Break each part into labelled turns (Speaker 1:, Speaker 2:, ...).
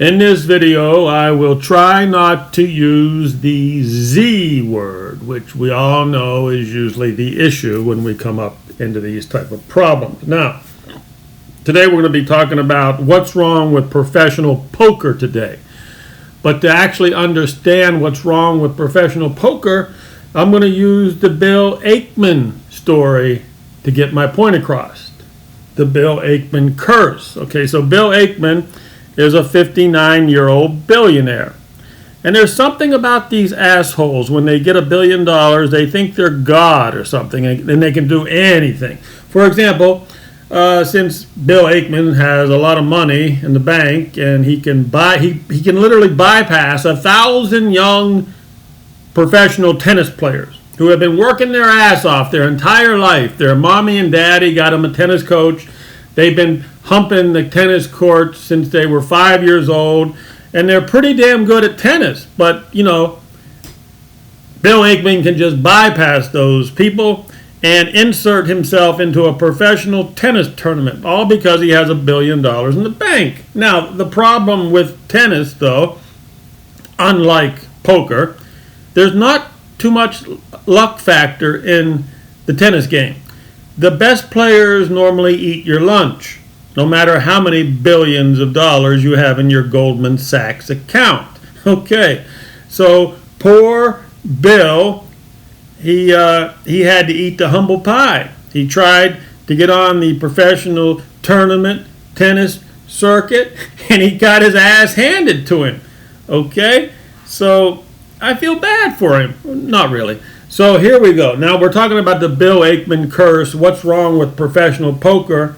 Speaker 1: In this video, I will try not to use the Z word, which we all know is usually the issue when we come up into these type of problems. Now, today we're going to be talking about what's wrong with professional poker today. But to actually understand what's wrong with professional poker, I'm going to use the Bill Ackman story to get my point across. The Bill Ackman curse. Okay, so Bill Ackman is a 59-year-old billionaire. And there's something about these assholes, when they get $1 billion, they think they're God or something, and they can do anything. For example, since Bill Ackman has a lot of money in the bank, and he can literally bypass 1,000 young professional tennis players who have been working their ass off their entire life. Their mommy and daddy got them a tennis coach. They've been humping the tennis court since they were 5 years old, and they're pretty damn good at tennis. But, you know, Bill Ackman can just bypass those people and insert himself into a professional tennis tournament, all because he has $1 billion in the bank. Now, the problem with tennis, though, unlike poker, there's not too much luck factor in the tennis game. The best players normally eat your lunch, no matter how many billions of dollars you have in your Goldman Sachs account. Okay, so poor Bill, he had to eat the humble pie. He tried to get on the professional tournament tennis circuit, and he got his ass handed to him. Okay, so I feel bad for him. Not really. So here we go. Now we're talking about the Bill Ackman curse. What's wrong with professional poker?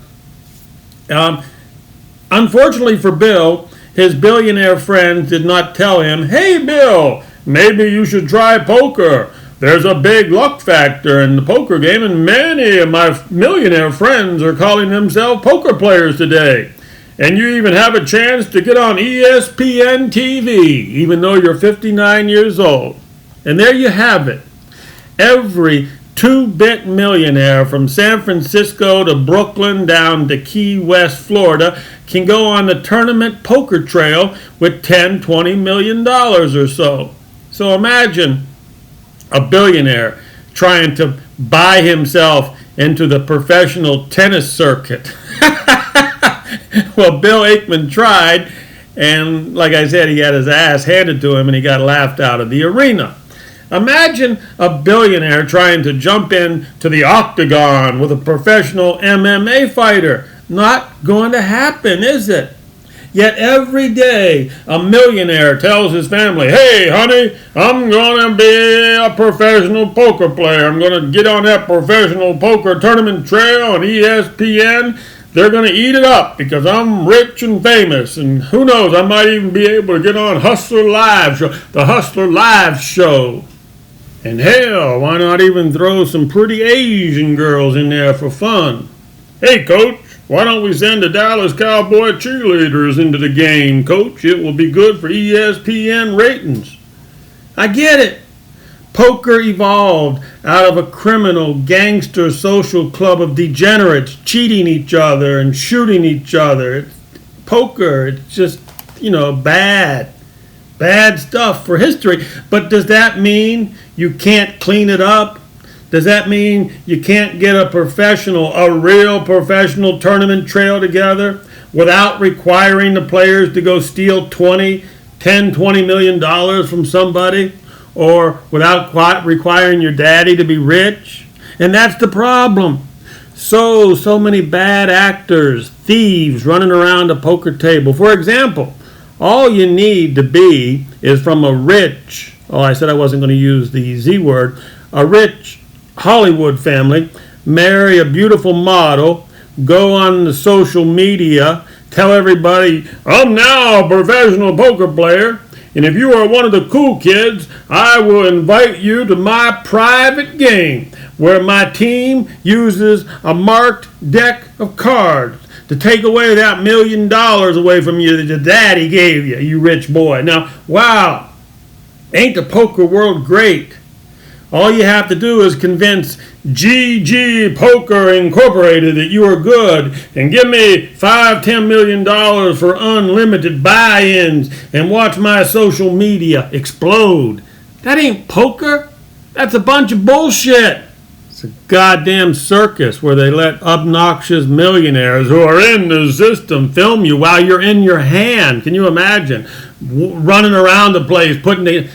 Speaker 1: Unfortunately for Bill, his billionaire friends did not tell him, "Hey Bill, maybe you should try poker. There's a big luck factor in the poker game, and many of my millionaire friends are calling themselves poker players today. And you even have a chance to get on ESPN TV, even though you're 59 years old." And there you have it. Every two-bit millionaire from San Francisco to Brooklyn down to Key West, Florida, can go on the tournament poker trail with $10, $20 million or so. So imagine a billionaire trying to buy himself into the professional tennis circuit. Well, Bill Ackman tried, and like I said, he had his ass handed to him, and he got laughed out of the arena. Imagine a billionaire trying to jump in to the octagon with a professional MMA fighter. Not going to happen, is it? Yet every day, a millionaire tells his family, "Hey, honey, I'm going to be a professional poker player. I'm going to get on that professional poker tournament trail on ESPN. They're going to eat it up because I'm rich and famous. And who knows, I might even be able to get on Hustler Live show, the Hustler Live show. And hell, why not even throw some pretty Asian girls in there for fun? Hey, coach, why don't we send the Dallas Cowboy cheerleaders into the game, coach? It will be good for ESPN ratings." I get it. Poker evolved out of a criminal, gangster social club of degenerates cheating each other and shooting each other. Poker, it's just, bad stuff for history. But does that mean you can't clean it up? Does that mean you can't get a real professional tournament trail together without requiring the players to go steal $10, $20 million from somebody? Or without requiring your daddy to be rich? And that's the problem. So many bad actors, thieves running around a poker table. For example, all you need to be is from a rich, I said I wasn't going to use the Z word, a rich Hollywood family, marry a beautiful model, go on the social media, tell everybody, "I'm now a professional poker player. And if you are one of the cool kids, I will invite you to my private game where my team uses a marked deck of cards to take away that $1 million away from you that your daddy gave you, you rich boy." Now, wow, ain't the poker world great? All you have to do is convince GG Poker Incorporated that you are good and give me $5-10 million for unlimited buy-ins and watch my social media explode. That ain't poker. That's a bunch of bullshit. It's a goddamn circus where they let obnoxious millionaires who are in the system film you while you're in your hand. Can you imagine? Running around the place, putting the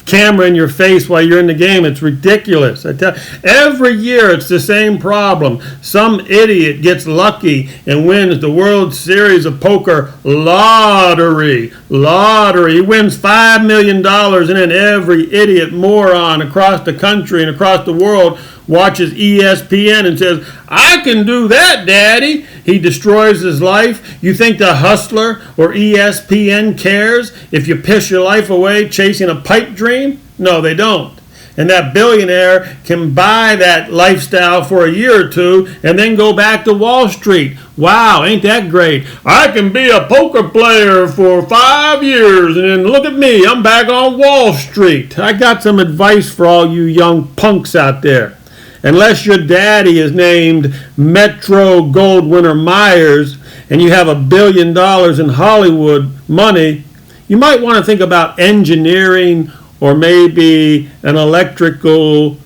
Speaker 1: camera in your face while you're in the game. It's ridiculous. Every year it's the same problem. Some idiot gets lucky and wins the World Series of Poker lottery. He wins $5 million, and then every idiot moron across the country and across the world watches ESPN and says, I can do that, Daddy. He destroys his life. You think the Hustler or ESPN cares if you piss your life away chasing a pipe dream? No, they don't. And that billionaire can buy that lifestyle for a year or two and then go back to Wall Street. Wow, ain't that great? I can be a poker player for 5 years and then look at me, I'm back on Wall Street. I got some advice for all you young punks out there. Unless your daddy is named Metro Goldwynner Myers and you have $1 billion in Hollywood money, you might want to think about engineering or maybe an electrical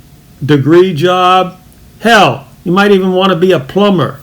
Speaker 1: degree job. Hell, you might even want to be a plumber.